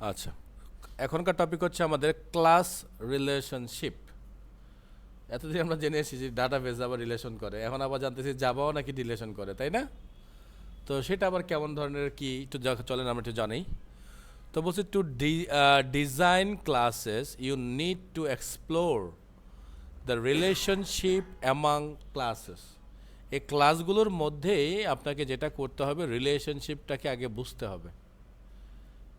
আচ্ছা, এখনকার টপিক হচ্ছে আমাদের ক্লাস রিলেশনশিপ। এতদিন আমরা জেনে এসেছি যে ডাটাবেজ আবার রিলেশন করে, এখন আবার জানতেছি জাভাও নাকি রিলেশন করে, তাই না? তো সেটা আবার কেমন ধরনের কি একটু চলেন আমরা একটু জানি। তো বলছি to design classes you need to explore the relationship among classes. এই ক্লাসগুলোর মধ্যেই আপনাকে যেটা করতে হবে, রিলেশনশিপটাকে আগে বুঝতে হবে।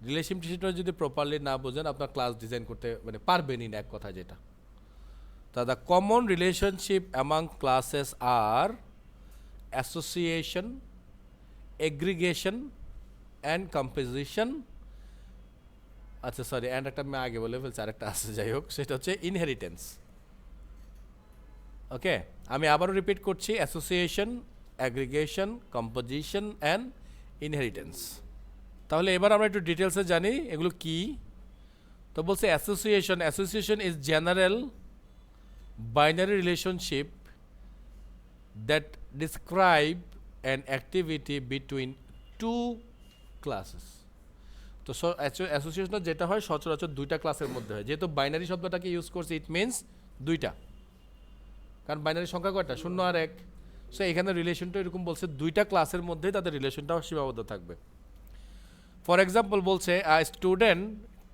রিলেশনশিপটা যদি প্রপারলি না বোঝেন আপনার ক্লাস ডিজাইন করতে মানে পারবেনই না, এক কথা যেটা। তা the common relationship among classes আর অ্যাসোসিয়েশন, এগ্রিগেশন অ্যান্ড কম্পোজিশন। আচ্ছা সরি, অ্যান্ড একটা আমি আগে বলে ফেলছি, আরেকটা আছে, যাই হোক, সেটা হচ্ছে ইনহেরিটেন্স। ওকে, আমি আবারও রিপিট করছি, association, aggregation, composition and inheritance. তাহলে এবার আমরা একটু ডিটেলসে জানি এগুলো কি। তো বলছে association, association is general binary relationship that describe an activity between two classes. তো অ্যাসোসিয়েশন যেটা হয় সচরাচর দুইটা ক্লাসের মধ্যে হয়, যেহেতু বাইনারি শব্দটাকে ইউজ করছে ইট মিনস দুইটা, কারণ বাইনারি সংখ্যা কয়টা, 0 আর 1। সো এখানে রিলেশনটা এরকম বলছে দুইটা ক্লাসের মধ্যেই তাদের রিলেশনটাও সীমাবদ্ধ থাকবে। ফর এক্সাম্পল বলছে আ student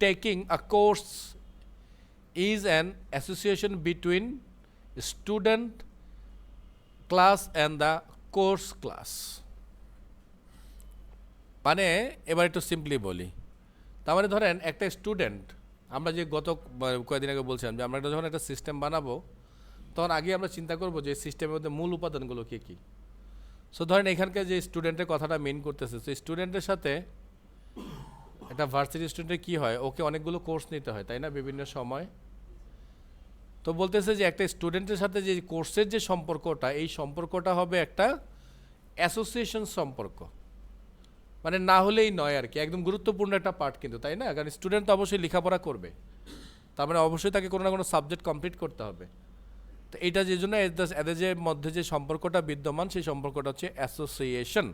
taking a course is an association between student class and the course class. মানে এবার একটু সিম্পলি বলি, তার মানে ধরেন একটা স্টুডেন্ট, আমরা যে গত কয়েকদিন আগে বলছিলাম যে আমরা যখন একটা সিস্টেম বানাবো তখন আগে আমরা চিন্তা করবো যে সিস্টেমের মধ্যে মূল উপাদানগুলো কী কী। সো ধরেন এখানকার যে স্টুডেন্টের কথাটা মেন করতেছে, তো স্টুডেন্টের সাথে একটা ভার্সিটি স্টুডেন্টের কী হয়, ওকে অনেকগুলো কোর্স নিতে হয়, তাই না, বিভিন্ন সময়। তো বলতেছে যে একটা স্টুডেন্টের সাথে যে কোর্সের যে সম্পর্কটা, এই সম্পর্কটা হবে একটা অ্যাসোসিয়েশন সম্পর্ক, মানে না হলেই নয় আর কি, একদম গুরুত্বপূর্ণ একটা পার্ট কিন্তু, তাই না? কারণ স্টুডেন্ট তো অবশ্যই লেখাপড়া করবে, তার মানে অবশ্যই তাকে কোনো না কোনো সাবজেক্ট কমপ্লিট করতে হবে। তো এটা যে জন্য এদের যে মধ্যে যে সম্পর্কটা বিদ্যমান, সেই সম্পর্কটা হচ্ছে অ্যাসোসিয়েশন।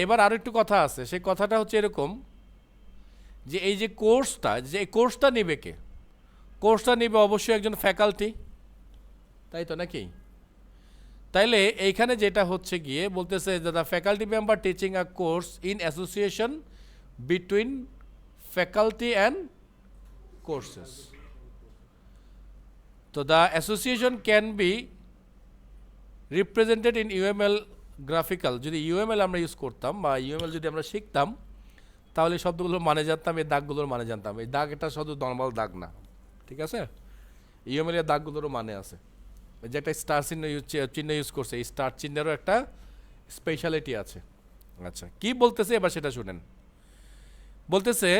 এবার আরও একটু কথা আছে, সেই কথাটা হচ্ছে এরকম যে এই যে কোর্সটা নিবে কে? কোর্সটা নিবে অবশ্যই একজন ফ্যাকাল্টি, তাই তো নাকি? তাইলে এইখানে যেটা হচ্ছে গিয়ে বলতেছে the faculty member teaching a course in association between faculty and courses. তো the association can be represented in UML graphical. যদি ইউএমএল আমরা ইউজ করতাম বা ইউএমএল যদি আমরা শিখতাম তাহলে শব্দগুলোর মানে জানতাম, এই দাগগুলোর মানে জানতাম। এই দাগ এটা শুধু নর্মাল দাগ না, ঠিক আছে? ইউএমএল এর দাগগুলোরও মানে আছে। যে একটা স্টার চিহ্ন ইউজ করছে, এই স্টার চিহ্নেরও একটা স্পেশালিটি আছে। আচ্ছা, কি বলতেছে এবার সেটা শুনেন। বলতেছে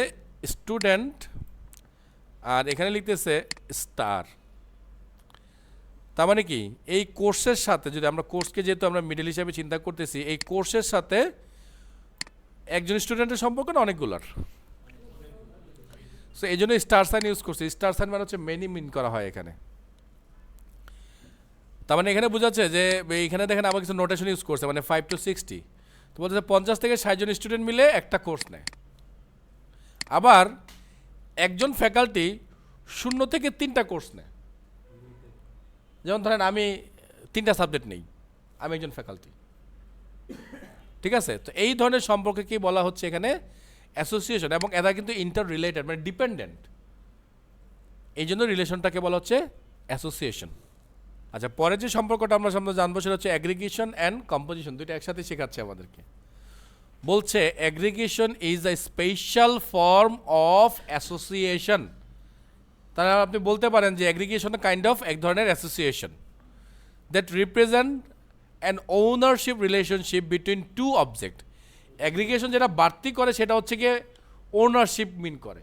স্টুডেন্ট, আর এখানে লিখতেছে স্টার। তার মানে কি এই কোর্সের সাথে, যদি আমরা কোর্সকে যেহেতু আমরা মিডল হিসাবে চিন্তা করতেছি, এই কোর্সের সাথে একজন স্টুডেন্টের সম্পর্ক না অনেকগুলার। সো এই জন্য স্টার সাইন ইউজ করছে। স্টার সাইন মানে হচ্ছে মেনি মিন করা হয় এখানে। তার মানে এখানে বোঝাচ্ছে যে এইখানে দেখেন আবার কিছু নোটেশন ইউজ করছে, মানে 5 to 60। তো বলতেছে 50 থেকে 60 জন স্টুডেন্ট মিলে একটা কোর্স নেয়। আবার একজন ফ্যাকাল্টি 0 থেকে 3টা কোর্স নেয়। যেমন ধরেন আমি 3টা সাবজেক্ট নেই, আমি একজন ফ্যাকাল্টি, ঠিক আছে? তো এই ধরনের সম্পর্কে কি বলা হচ্ছে এখানে? অ্যাসোসিয়েশন। এবং এরা কিন্তু ইন্টার রিলেটেড, মানে ডিপেন্ডেন্ট, এই জন্য রিলেশনটাকে বলা হচ্ছে অ্যাসোসিয়েশন। আচ্ছা, পরে যে সম্পর্কটা আমরা সামনে জানবো সেটা হচ্ছে অ্যাগ্রিগেশন অ্যান্ড কম্পোজিশন। দুইটা একসাথে শেখাচ্ছে আমাদেরকে। বলছে aggregation is a special form of association. তাহলে আপনি বলতে পারেন যে অ্যাগ্রিগেশন কাইন্ড অফ এক ধরনের association that represent an ownership relationship between two object. Aggregation যেটা বাড়তি করে সেটা হচ্ছে গিয়ে ওনারশিপ মিন করে।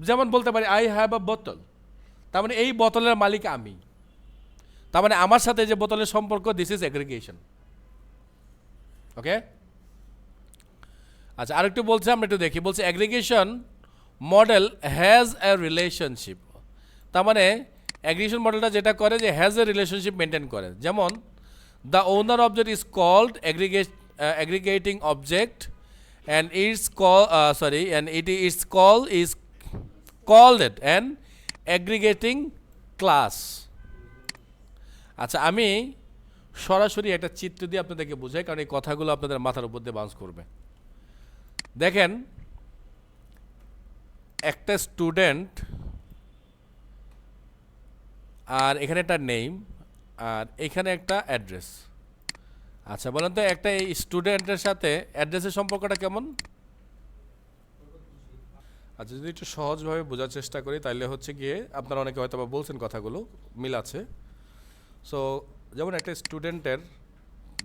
যেমন বলতে পারি আই হ্যাভ আ বোতল, তার মানে এই বোতলের মালিক আমি, তার মানে আমার সাথে যে বোতলের সম্পর্ক, দিস ইজ অ্যাগ্রিগেশন। ওকে, আচ্ছা আরেকটু বলছে, আমরা একটু দেখি। বলছে aggregation model has a relationship. তার মানে অ্যাগ্রিগেশন মডেলটা যেটা করে যে হ্যাজ এ রিলেশনশিপ মেনটেন করে। যেমন the owner object is called aggregating object and its call and it is called an aggregating class. আচ্ছা, আমি সরাসরি একটা চিত্র দিয়ে আপনাদেরকে বোঝাই, কারণ এই কথাগুলো আপনাদের মাথার উপর দিয়ে বাউন্স করবে। দেখেন, একটা স্টুডেন্ট, আর এখানে একটা নেম, আর এখানে একটা অ্যাড্রেস। আচ্ছা বলেন তো, একটা এই স্টুডেন্টের সাথে অ্যাড্রেসের সম্পর্কটা কেমন? আচ্ছা, যদি একটু সহজভাবে বোঝার চেষ্টা করি তাহলে হচ্ছে গিয়ে আপনারা অনেকে হয়তো বা বলছেন কথাগুলো মিল আছে। সো যেমন একটা স্টুডেন্টের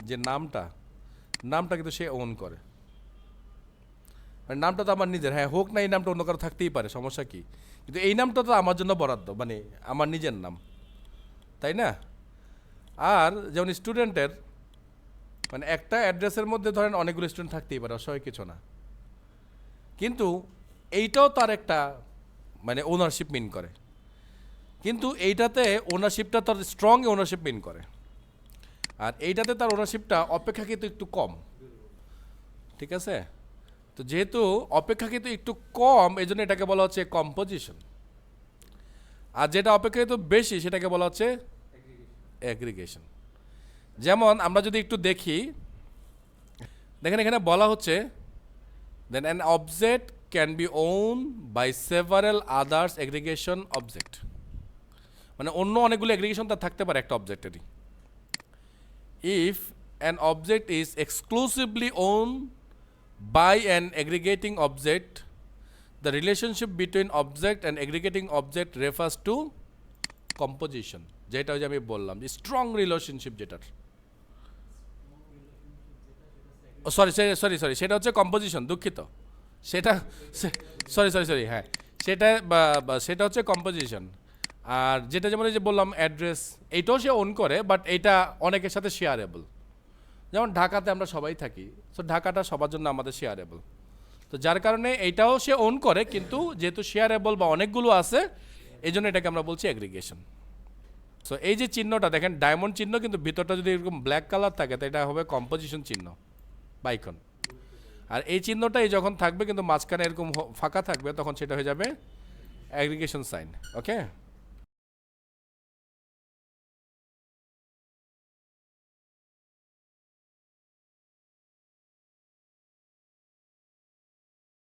যে নামটা কিন্তু সে ওন করে, মানে নামটা তো আমার নিজের, হ্যাঁ হোক না এই নামটা অন্য কারো থাকতেই পারে, সমস্যা কি, কিন্তু এই নামটা তো আমার জন্য বরাদ্দ, মানে আমার নিজের নাম, তাই না? আর যেমন স্টুডেন্টের মানে একটা অ্যাড্রেসের মধ্যে ধরেন অনেকগুলো স্টুডেন্ট থাকতেই পারে, অসহায় কিছু না, কিন্তু এইটাও তার একটা মানে ওনারশিপ মিন করে, কিন্তু এইটাতে ওনারশিপটা তার স্ট্রং ওনারশিপ মিন করে, আর এইটাতে তার ওনারশিপটা অপেক্ষাকৃত একটু কম। ঠিক আছে? তো যেহেতু অপেক্ষাকৃত একটু কম, এই জন্য এটাকে বলা হচ্ছে কম্পোজিশন, আর যেটা অপেক্ষাকৃত বেশি সেটাকে বলা হচ্ছে অ্যাগ্রিগেশন। যেমন আমরা যদি একটু দেখি, দেখেন এখানে বলা হচ্ছে then an object can be owned by several others aggregation object, মানে অন্য অনেকগুলো অ্যাগ্রিগেশন তার থাকতে পারে একটা অবজেক্টেরই। If an object is exclusively owned by an aggregating object, the relationship between object and aggregating object refers to composition, যেটা হচ্ছে আমি বললাম যে স্ট্রং রিলেশনশিপ যেটার, সরি সেটা হচ্ছে কম্পোজিশন, দুঃখিত, সেটা সরি হ্যাঁ, সেটা হচ্ছে কম্পোজিশন। আর যেটা যেমন এই যে বললাম অ্যাড্রেস, এইটাও সে ওন করে, বাট এইটা অনেকের সাথে শেয়ারেবল। যেমন ঢাকাতে আমরা সবাই থাকি, সো ঢাকাটা সবার জন্য আমাদের শেয়ারেবল, তো যার কারণে এইটাও সে ওন করে, কিন্তু যেহেতু শেয়ারেবল বা অনেকগুলো আছে এই জন্য এটাকে আমরা বলছি অ্যাগ্রিগেশন। সো এই যে চিহ্নটা দেখেন ডায়মন্ড চিহ্ন, কিন্তু ভিতরটা যদি এরকম ব্ল্যাক কালার থাকে তো এটা হবে কম্পোজিশন চিহ্ন বা আইকন। আর এই চিহ্নটাই যখন থাকবে কিন্তু মাঝখানে এরকম ফাঁকা থাকবে, তখন সেটা হয়ে যাবে অ্যাগ্রিগেশন সাইন। ওকে।